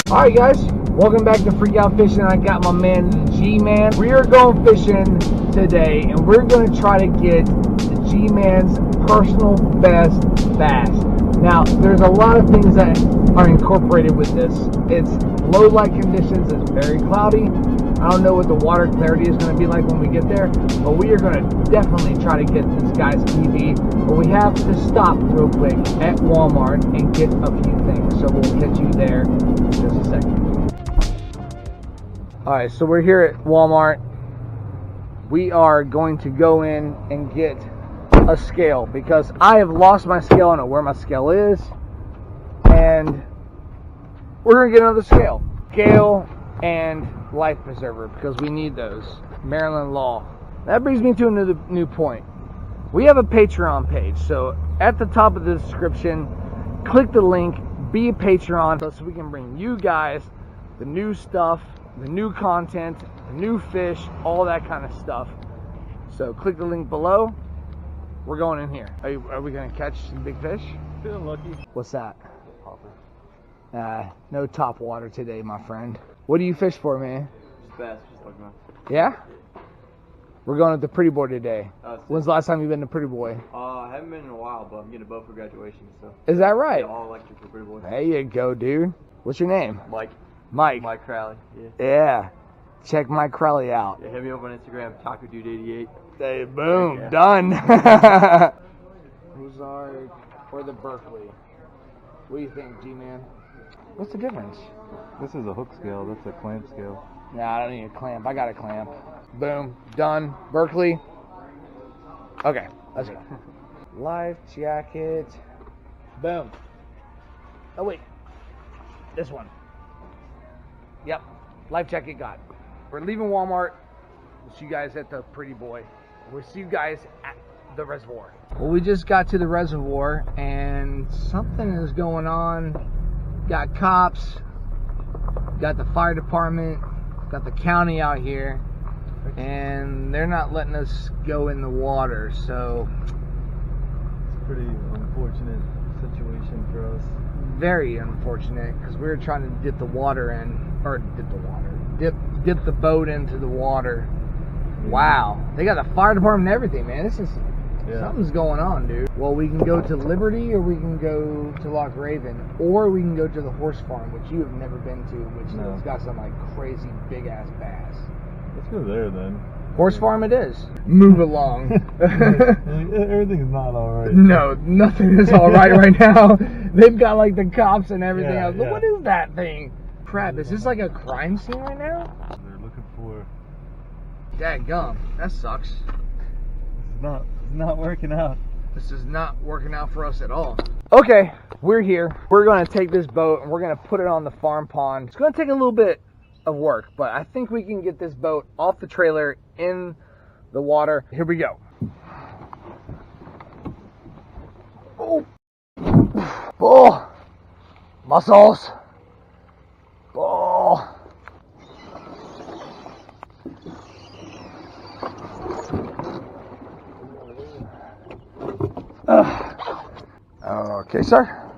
Alright guys, welcome back to Freak Out Fishing. I got my man G-Man. We are going fishing today and we're going to try to get the G-Man's personal best bass. Now, there's a lot of things that are incorporated with this. It's low light conditions, it's very cloudy. I don't know what the water clarity is going to be like when we get there, but we are going to definitely try to get this guy's TV. But we have to stop real quick at Walmart and get a few things. So we'll catch you there in just a second. Alright, so we're here at Walmart. We are going to go in and get a scale because I have lost my scale. I don't know where my scale is. And we're going to get another scale. Scale and life preserver because we need those. Maryland law. That brings me to another new point. We have a Patreon page, so at the top of the description, click the link, be a Patreon, so we can bring you guys the new stuff, the new content, the new fish, all that kind of stuff. So click the link below. We're going in here. Are we going to catch some big fish? Feeling lucky. What's that? Popper. No top water today, my friend. What do you fish for, man? Just bass, just like mine. Yeah? We're going to the Pretty Boy today. When's the last time you've been to Pretty Boy? I haven't been in a while, but I'm getting a boat for graduation, so. Is that right? Yeah, all electric for Pretty Boy. There you go, dude. What's your name? Mike. Mike Crowley. Yeah. Yeah. Check Mike Crowley out. Yeah, hit me up on Instagram, TacoDude88. Hey, boom, Yeah. done. Ozark or the Berkeley? What do you think, G-Man? What's the difference? This is a hook scale, that's a clamp scale. Nah, I don't need a clamp. I got a clamp. Boom, done. Berkeley. Okay, let's go. Life jacket. Boom. Oh, wait. This one. Yep, life jacket got. We're leaving Walmart. We'll see you guys at the Pretty Boy. We'll see you guys at the reservoir. Well, we just got to the reservoir and something is going on. Got cops, got the fire department, got the county out here, and they're not letting us go in the water, so It's a pretty unfortunate situation for us. very unfortunate because we were trying to dip the water in, or dip the boat into the water. Wow, they got the fire department and everything, man. This is something's going on, dude. Well, we can go to Liberty, or we can go to Loch Raven, or we can go to the horse farm, which you have never been to, which has got some like crazy big ass bass. Let's go there then. Horse farm it is. Move along. Everything's not alright. No, nothing is alright right now. They've got like the cops and everything else. But Yeah. what is that thing? Crap, is this like a crime scene right now? They're looking for... Dadgum, that sucks. It's not working out. This is not working out for us at all. Okay, we're here. We're going to take this boat and we're going to put it on the farm pond. It's going to take a little bit of work, but I think we can get this boat off the trailer in the water. Here we go. Oh, bull, muscles, bull. Okay, sir.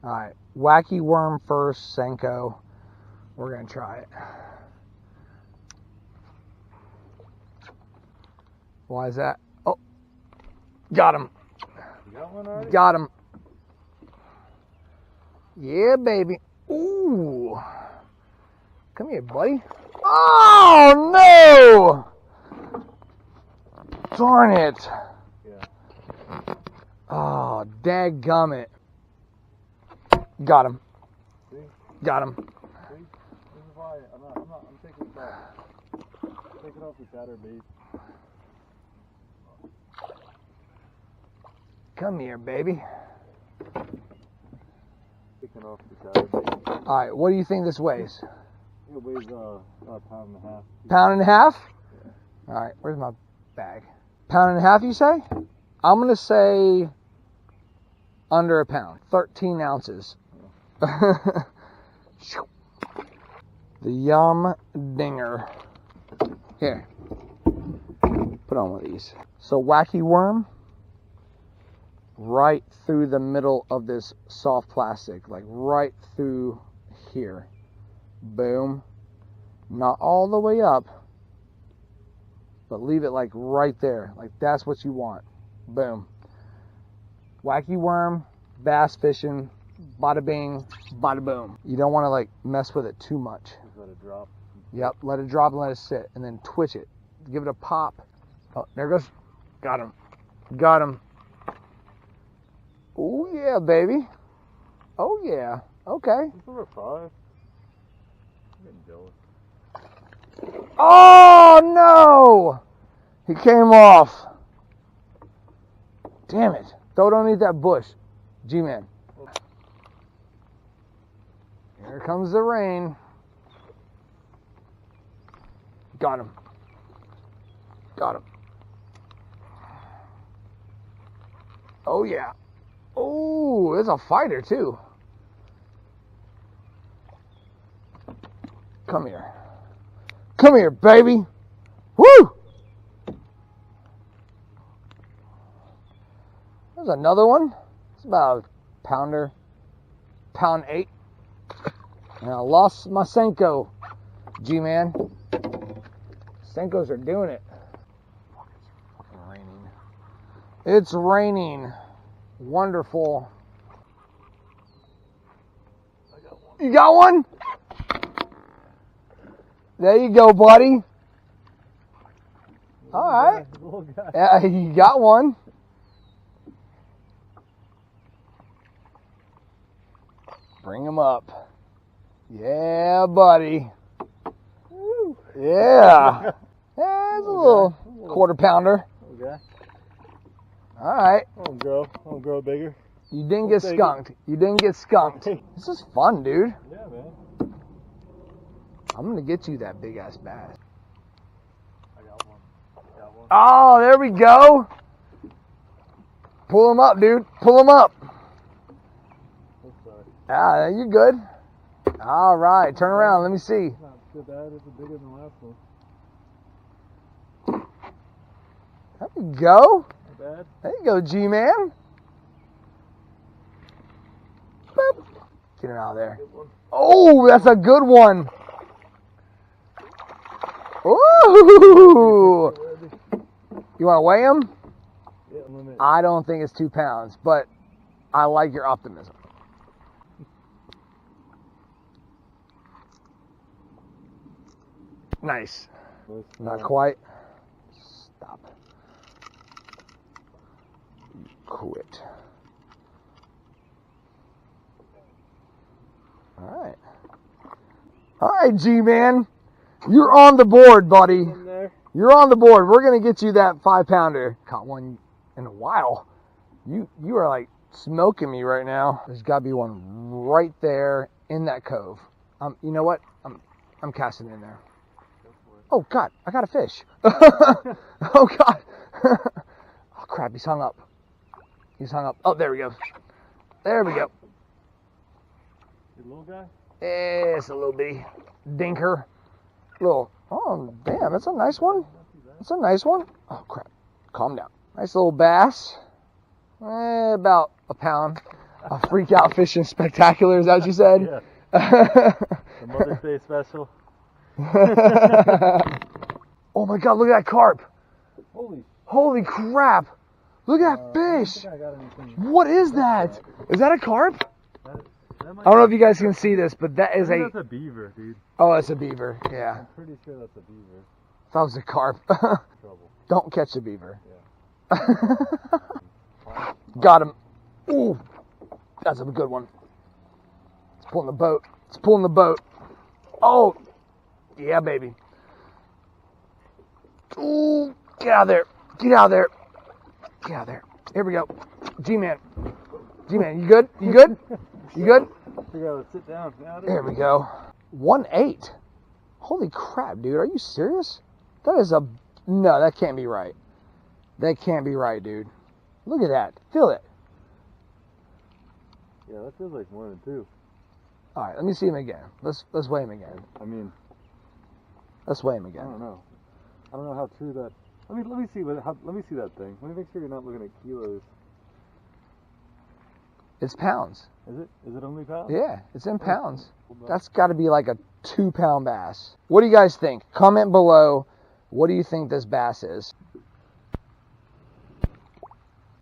All right, wacky worm first, Senko. We're gonna try it. Why is that? Oh, got him. You got one already? Got him. Yeah, baby. Ooh. Come here, buddy. Oh, no! Darn it. Yeah. Oh, dadgummit. Got him. See? Got him. See? This is why I'm taking it back. Take it off the chatterbait. Come here, baby. Taking off the chatterbait. All right, what do you think this weighs? It weighs a pound and a half. Pound and a half? Yeah. All right, where's my bag? Pound and a half, you say? I'm going to say under a pound. 13 ounces. The Yum Dinger. Here. Put on one of these. So, wacky worm. right through the middle of this soft plastic, like right through here. Boom. Not all the way up, but leave it like right there. Like that's what you want. Boom. Wacky worm, bass fishing, bada bing, bada boom. You don't want to like mess with it too much. Just let it drop. Yep, let it drop and let it sit, and then twitch it. Give it a pop. Oh, there it goes. Got him. Got him. Oh yeah, baby. Oh yeah. Okay. It's number 5. I'm getting jealous. Oh no! He came off. Damn it. Throw it underneath that bush. G-Man. Here comes the rain. Got him. Got him. Oh yeah. Oh, there's a fighter too. Come here. Come here, baby. Woo! There's another one. It's about a pounder. Pound 8. And I lost my Senko. G-Man. Senkos are doing it. It's fucking raining. It's raining. Wonderful. I got one. You got one? There you go, buddy. All right. Little guy. Yeah, you got one. Bring him up. Yeah, buddy. Woo. Yeah. Yeah, it's a little quarter pounder. Okay. All right. I'll grow bigger. You didn't get skunked. You didn't get skunked. This is fun, dude. Yeah, man. I'm going to get you that big ass bass. I got one. Oh, there we go. Pull him up, dude. Pull him up. Oh, sorry. Ah, you good. All right. Turn around. Let me see. It's not too bad. It's bigger than the last one. There you go. Not bad. There you go, G-Man. Boop. Get him out of there. Good one. Oh, that's a good one. Ooh. You want to weigh him? Yeah, limit. I don't think it's 2 pounds, but I like your optimism. Nice. Not quite. Stop. Quit. All right. All right, G-Man. You're on the board, buddy. In there. You're on the board. We're going to get you that 5-pounder. Caught one in a while. You are like smoking me right now. There's got to be one right there in that cove. You know what? I'm casting in there. Oh, God. I got a fish. Oh, God. Oh, crap. He's hung up. He's hung up. Oh, there we go. There we go. Good little guy? It's a little bitty dinker. Little. Oh, damn. That's a nice one. That's a nice one. Oh, crap. Calm down. Nice little bass. About a pound. A freak out fishing spectacular. Is that what you said? Yeah. The Mother's Day special. Oh, my God. Look at that carp. Holy. Crap. Look at that I fish. don't think I got anything. What is that? Is that a carp? That might I don't know if you guys can see this, but that is That's a beaver, dude. Oh, it's a beaver. Yeah. I'm pretty sure that's a beaver. That was a carp. Trouble. Don't catch a beaver. Yeah. Got him. Ooh. That's a good one. It's pulling the boat. It's pulling the boat. Oh. Yeah, baby. Ooh. Get out of there. Get out of there. Get out of there. Here we go. G-Man. G-Man, you good? You good? You good? I gotta sit down. There we go. 1.8. Holy crap, dude. Are you serious? That is a... No, that can't be right. That can't be right, dude. Look at that. Feel it. Yeah, that feels like more than 2. All right, let me see him again. Let's weigh him again. I mean, Let's weigh him I again. don't know. I don't know how true that. Let me see. Let me see that thing. Let me make sure you're not looking at kilos. It's pounds. Is it? Is it only pounds? Yeah, it's in pounds. That's got to be like a 2-pound bass. What do you guys think? Comment below. What do you think this bass is?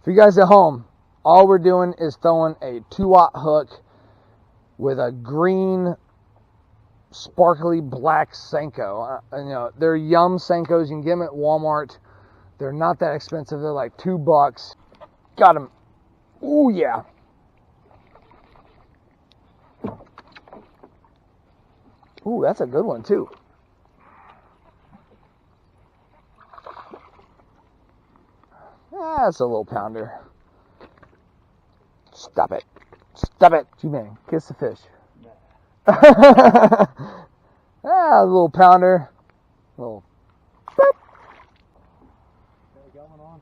For you guys at home, all we're doing is throwing a 2-aught hook with a green, sparkly black Senko. You know, they're Yum Senkos. You can get them at Walmart. They're not that expensive. They're like $2. Got him. Ooh, yeah. Ooh, that's a good one, too. That's a little pounder. Stop it. Stop it. G-Man, kiss the fish. A little pounder. Little. Boop. Got one on.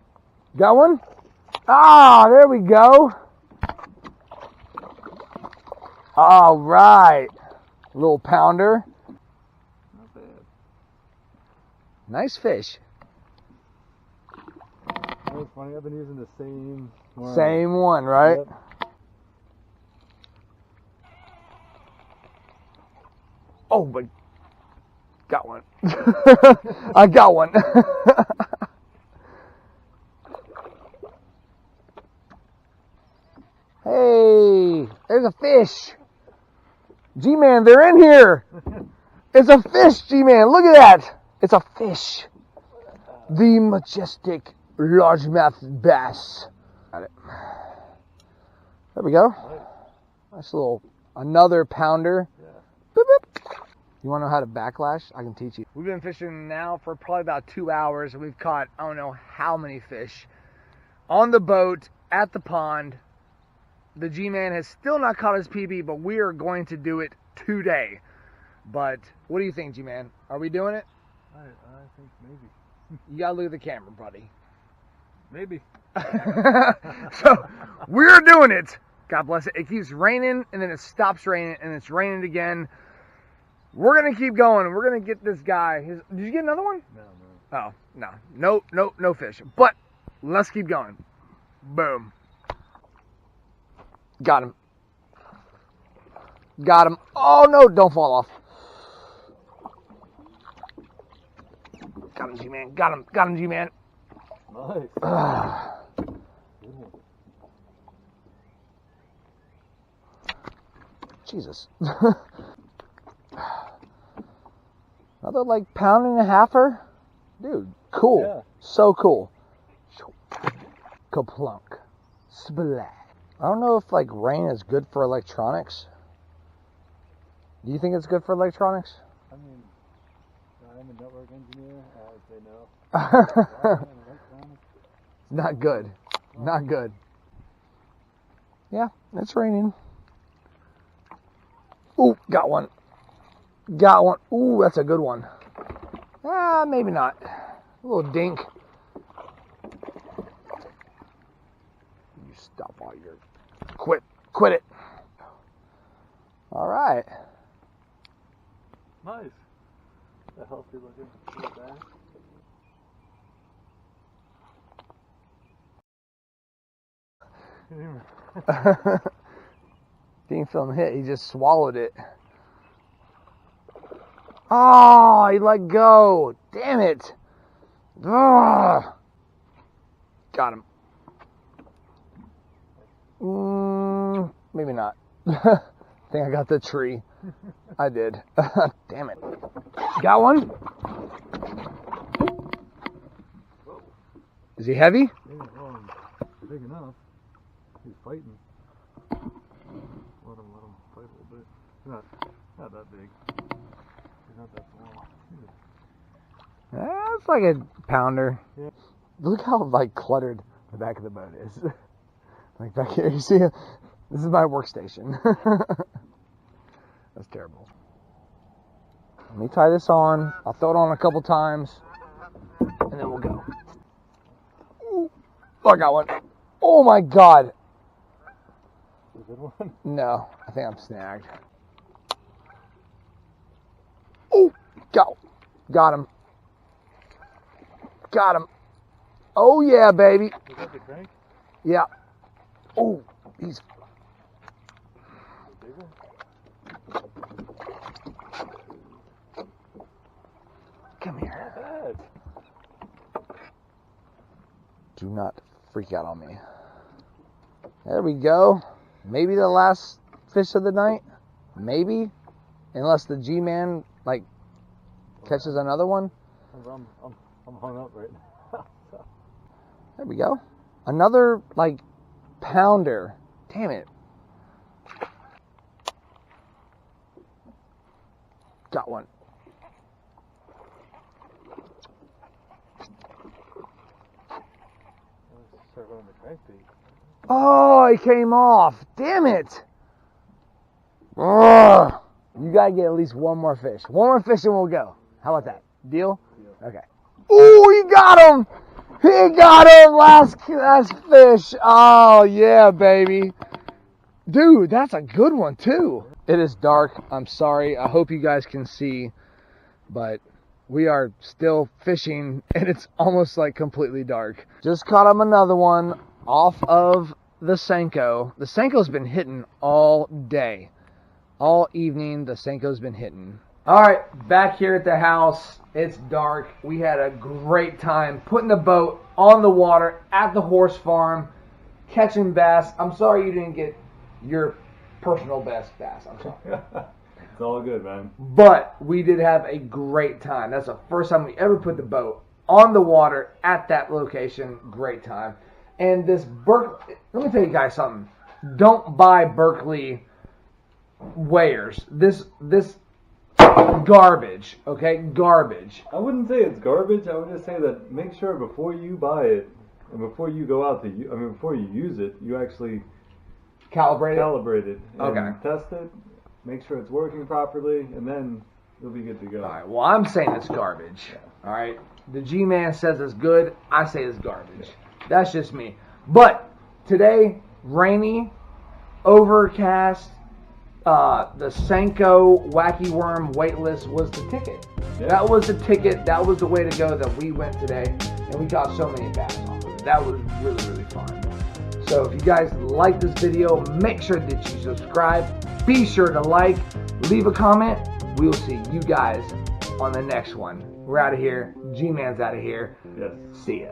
Got one? Ah, there we go. All right. Little pounder. Not bad. Nice fish. That's funny. I've been using the same one. Same one, right? Yep. Oh, but got one. I got one. Hey, there's a fish. G-Man, they're in here. It's a fish, G-Man. Look at that. It's a fish. The majestic largemouth bass. Got it. There we go. Nice little, another pounder. Yeah. Boop, boop. You want to know how to backlash? I can teach you. We've been fishing now for probably about 2 hours, and we've caught, I don't know how many fish. On the boat, at the pond. The G-Man has still not caught his PB, but we are going to do it today. But what do you think, G-Man? Are we doing it? I think maybe. You gotta look at the camera, buddy. Maybe. So, we're doing it. God bless it. It keeps raining, and then it stops raining, and it's raining again. We're going to keep going. We're going to get this guy. Did you get another one? No. Oh, no. No fish. But let's keep going. Boom. Got him. Got him. Oh, no. Don't fall off. Got him, G-Man. Got him. Got him, G-Man. Nice. Jesus. Another like pound and a halfer? Dude, cool. Yeah. So cool. Kaplunk. Splat. I don't know if like rain is good for electronics. Do you think it's good for electronics? I mean, I'm a network engineer, as they know. Not good. Not good. Yeah, it's raining. Ooh, got one. Got one. Ooh, that's a good one. Ah, maybe not. A little dink. You stop all your... Quit it. All right. Nice. A healthy looking little bass. Didn't feel him hit. He just swallowed it. Oh, he let go. Damn it. Ugh. Got him. Maybe not. I think I got the tree. I did. Damn it. Got one? Is he heavy? Yeah, well, big enough. He's fighting. Let him fight a little bit. Not that big. He's not that small. That's like a pounder. Yeah. Look how like cluttered the back of the boat is. Like back here, you see it? This is my workstation. That's terrible. Let me tie this on. I'll throw it on a couple times, and then we'll go. Ooh. Oh, I got one. Oh my God. A good one? No, I think I'm snagged. Oh, got him. Got him. Oh yeah, baby. Is that the crank? Yeah. Oh, he's Come here. Do not freak out on me. There we go. Maybe the last fish of the night. Maybe. Unless the G-Man, like, catches another one. I'm hung up right now. There we go. Another, like, pounder. Damn it. Got one. Oh, it came off. Damn it. Ugh. You gotta get at least one more fish. One more fish and we'll go. How about that? Deal? Okay. Ooh, he got him. He got him. Last fish. Oh, yeah, baby. Dude, that's a good one, too. It is dark. I'm sorry. I hope you guys can see. But we are still fishing, and it's almost like completely dark. Just caught him another one off of the Senko. The Senko's been hitting all day. All evening, the Senko's been hitting. All right, back here at the house. It's dark. We had a great time putting the boat on the water at the horse farm, catching bass. I'm sorry you didn't get your personal best bass. I'm sorry. It's all good, man. But we did have a great time. That's the first time we ever put the boat on the water at that location. Great time. And this Berkeley, let me tell you guys something. Don't buy Berkeley weighers. This garbage, okay? Garbage. I wouldn't say it's garbage. I would just say that make sure before you buy it and before you go out to, before you use it, you actually Calibrate it. And Okay. test it. Make sure it's working properly, and then you'll be good to go. All right. Well, I'm saying it's garbage. All right. The G-Man says it's good. I say it's garbage. That's just me. But today, rainy, overcast. The Senko Wacky Worm waitlist was the ticket. Yeah. That was the ticket. That was the way to go that we went today, and we got so many bass off of it. That was really, really fun. So if you guys like this video, make sure that you subscribe. Be sure to like, leave a comment. We will see you guys on the next one. We're out of here. G-Man's out of here. Yes. See ya.